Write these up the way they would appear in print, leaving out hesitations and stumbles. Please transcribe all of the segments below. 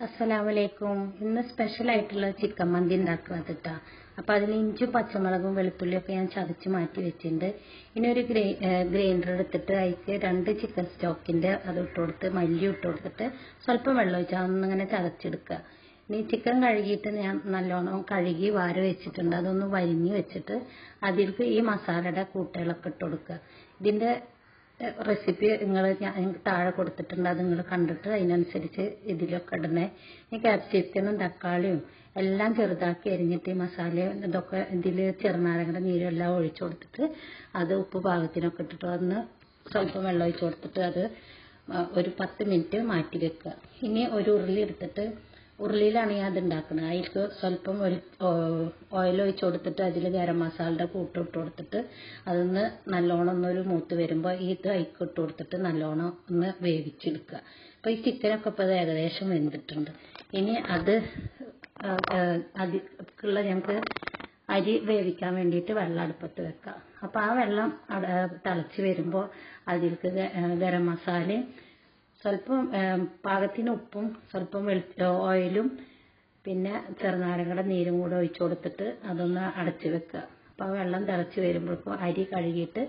അസ്സലാമലൈക്കും. ഇന്ന് സ്പെഷ്യൽ ആയിട്ടുള്ള ചിക്കൻ മന്തി ഉണ്ടാക്കുന്നത് കേട്ടോ. അപ്പോൾ അതിൽ ഇഞ്ചും പച്ചമുളകും വെളുത്തുള്ളിയൊക്കെ ഞാൻ ചതച്ച് മാറ്റി വെച്ചിട്ടുണ്ട്. ഇനി ഒരു ഗ്രൈൻഡർ എടുത്തിട്ട് അതിലേക്ക് 2 ചിക്കൻ സ്റ്റോക്കിൻ്റെ അത് ഇട്ട് കൊടുത്ത് മല്ലി ഇട്ട് കൊടുത്തിട്ട് സ്വല്പം വെള്ളം ഒഴിച്ചാൽ ഒന്നിങ്ങനെ ചതച്ചെടുക്കുക. ഇനി ചിക്കൻ കഴുകിയിട്ട് ഞാൻ നല്ലോണം കഴുകി വാര വെച്ചിട്ടുണ്ട്. അതൊന്ന് വരിഞ്ഞ് വെച്ചിട്ട് അതിലേക്ക് ഈ മസാലയുടെ കൂട്ടുകളൊക്കെ ഇട്ട് കൊടുക്കുക. ഇതിൻ്റെ റെസിപ്പി നിങ്ങൾക്ക് താഴെ കൊടുത്തിട്ടുണ്ട്. അത് നിങ്ങൾ കണ്ടിട്ട് അതിനനുസരിച്ച് ഇതിലൊക്കെ ഇടണേ. ഈ ക്യാപ്സിക്കനും തക്കാളിയും എല്ലാം ചെറുതാക്കി അരിഞ്ഞിട്ട് ഈ മസാലയും ഇതൊക്കെ ഇതിൽ ചെറുനാരങ്ങയുടെ നീരും എല്ലാം ഒഴിച്ചു കൊടുത്തിട്ട് അത് ഉപ്പ് പാകത്തിനൊക്കെ ഇട്ടിട്ട് ഒന്ന് സ്വല്പം വെള്ളം ഒഴിച്ചു കൊടുത്തിട്ട് അത് ഒരു 10 മിനിറ്റ് മാറ്റി വെക്കുക. ഇനി ഒരു ഉരുളി എടുത്തിട്ട് ഉരുളിയിലാണ് ഞാൻ അത് ഉണ്ടാക്കുന്നത്. അതിലേക്ക് സ്വല്പം ഓയിൽ ഒഴിച്ച് കൊടുത്തിട്ട് അതിൽ ഗരം മസാലയുടെ കൂട്ട് ഇട്ട് കൊടുത്തിട്ട് അതൊന്ന് നല്ലോണം ഒന്നൊരു മൂത്ത് വരുമ്പോൾ ഇത് അതിലേക്ക് ഇട്ട് കൊടുത്തിട്ട് നല്ലോണം ഒന്ന് വേവിച്ചെടുക്കുക. അപ്പോൾ ഈ ചിക്കനൊക്കെ ഇപ്പോൾ ഏകദേശം വെന്തിട്ടുണ്ട്. ഇനി അതിലേക്കുള്ള ഞങ്ങൾക്ക് അരി വേവിക്കാൻ വേണ്ടിയിട്ട് വെള്ളം അടുപ്പത്ത് വെക്കാം. അപ്പോൾ ആ വെള്ളം തിളച്ച് വരുമ്പോൾ അതിലേക്ക് ഗരം മസാലയും സ്വല്പം പാകത്തിന് ഉപ്പും സ്വല്പം ഓയിലും പിന്നെ ചെറുനാരങ്ങയുടെ നീരും കൂടെ ഒഴിച്ചു കൊടുത്തിട്ട് അതൊന്ന് അടച്ച് വെക്കുക. അപ്പോൾ ആ വെള്ളം തിളച്ച് വരുമ്പോഴേക്കും അരി കഴുകിയിട്ട്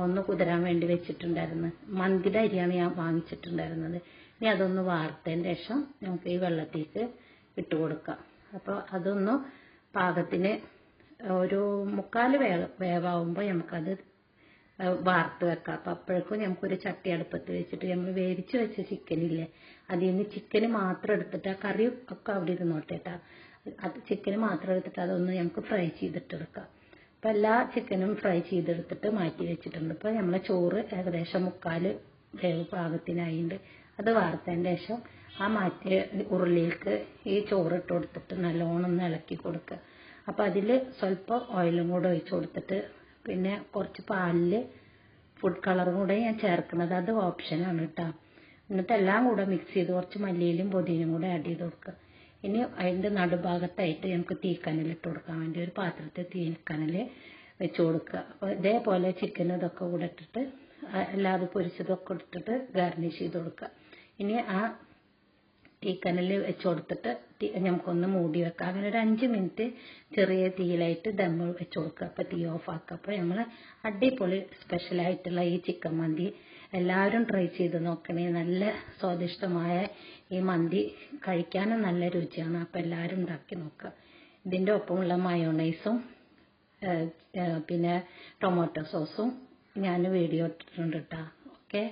ഒന്ന് കുതിരാൻ വേണ്ടി വെച്ചിട്ടുണ്ടായിരുന്നു. മന്തിയുടെ അരിയാണ് ഞാൻ വാങ്ങിച്ചിട്ടുണ്ടായിരുന്നത്. ഇനി അതൊന്ന് വാർത്തതിന് ശേഷം നമുക്ക് ഈ വെള്ളത്തേക്ക് ഇട്ട് കൊടുക്കാം. അപ്പോൾ അതൊന്ന് പാകത്തിന് ഒരു 3/4 വേവാകുമ്പോൾ നമുക്കത് വാർത്ത് വെക്കാം. അപ്പം അപ്പോഴേക്കും നമുക്കൊരു ചട്ടി അടുപ്പത്ത് വെച്ചിട്ട് നമ്മൾ വേവിച്ച് വെച്ച ചിക്കനില്ലേ അതിൽ നിന്ന് ചിക്കന് മാത്രം എടുത്തിട്ട് ആ കറി ഒക്കെ അവിടെ ഇരുന്നോട്ടെ കേട്ടോ. അത് ചിക്കന് മാത്രം എടുത്തിട്ട് അതൊന്ന് നമുക്ക് ഫ്രൈ ചെയ്തിട്ടെടുക്കാം. അപ്പം എല്ലാ ചിക്കനും ഫ്രൈ ചെയ്തെടുത്തിട്ട് മാറ്റി വെച്ചിട്ടുണ്ട്. ഇപ്പോൾ നമ്മളെ ചോറ് ഏകദേശം 3/4 വേവ് പാകത്തിനായിട്ടുണ്ട്. അത് വാർത്തതിൻ്റെ ശേഷം ആ മാറ്റിയ ഉരുളിയിലേക്ക് ഈ ചോറ് ഇട്ട് കൊടുത്തിട്ട് നല്ലോണം ഒന്ന് ഇളക്കി കൊടുക്കുക. അപ്പം അതിൽ സ്വല്പം ഓയിലും കൂടെ ഒഴിച്ച് കൊടുത്തിട്ട് പിന്നെ കുറച്ച് പാലിൽ ഫുഡ് കളറും കൂടെ ഞാൻ ചേർക്കുന്നത്. അത് ഓപ്ഷനാണ് കേട്ടോ. എന്നിട്ട് എല്ലാം കൂടെ മിക്സ് ചെയ്ത് കുറച്ച് മല്ലിയിലും പുതിനയും കൂടെ ആഡ് ചെയ്ത് കൊടുക്കുക. ഇനി അതിൻ്റെ നടുഭാഗത്തായിട്ട് നമുക്ക് തീക്കനൽ ഇട്ട് കൊടുക്കാൻ വേണ്ടി ഒരു പാത്രത്തിൽ തീക്കനൽ വെച്ച് കൊടുക്കുക. അപ്പോൾ ഇതേപോലെ ചിക്കൻ ഇതൊക്കെ കൂടെ ഇട്ടിട്ട് എല്ലാതും പൊരിച്ചതൊക്കെ ഇട്ടിട്ട് ഗാർണിഷ് ചെയ്ത് കൊടുക്കുക. ഇനി ആ തീക്കനൽ വെച്ച് കൊടുത്തിട്ട് നമുക്കൊന്ന് മൂടി വെക്കാം. അങ്ങനെ ഒരു 5 മിനിറ്റ് ചെറിയ തീയിലായിട്ട് ദമ്മ് വെച്ച് കൊടുക്കുക. അപ്പോൾ തീ ഓഫ് ആക്കുക. അപ്പോൾ നമ്മൾ അടിപൊളി സ്പെഷ്യലായിട്ടുള്ള ഈ ചിക്കൻ മന്തി എല്ലാവരും ട്രൈ ചെയ്ത് നോക്കണേ. നല്ല സ്വാദിഷ്ടമായ ഈ മന്തി കഴിക്കാനും നല്ല രുചിയാണ്. അപ്പോൾ എല്ലാവരും ഉണ്ടാക്കി നോക്കുക. ഇതിൻ്റെ ഒപ്പമുള്ള മയോണൈസും പിന്നെ ടൊമാറ്റോ സോസും ഞാൻ വീഡിയോ ഇട്ടിട്ടുണ്ട് കേട്ടോ. ഓക്കെ.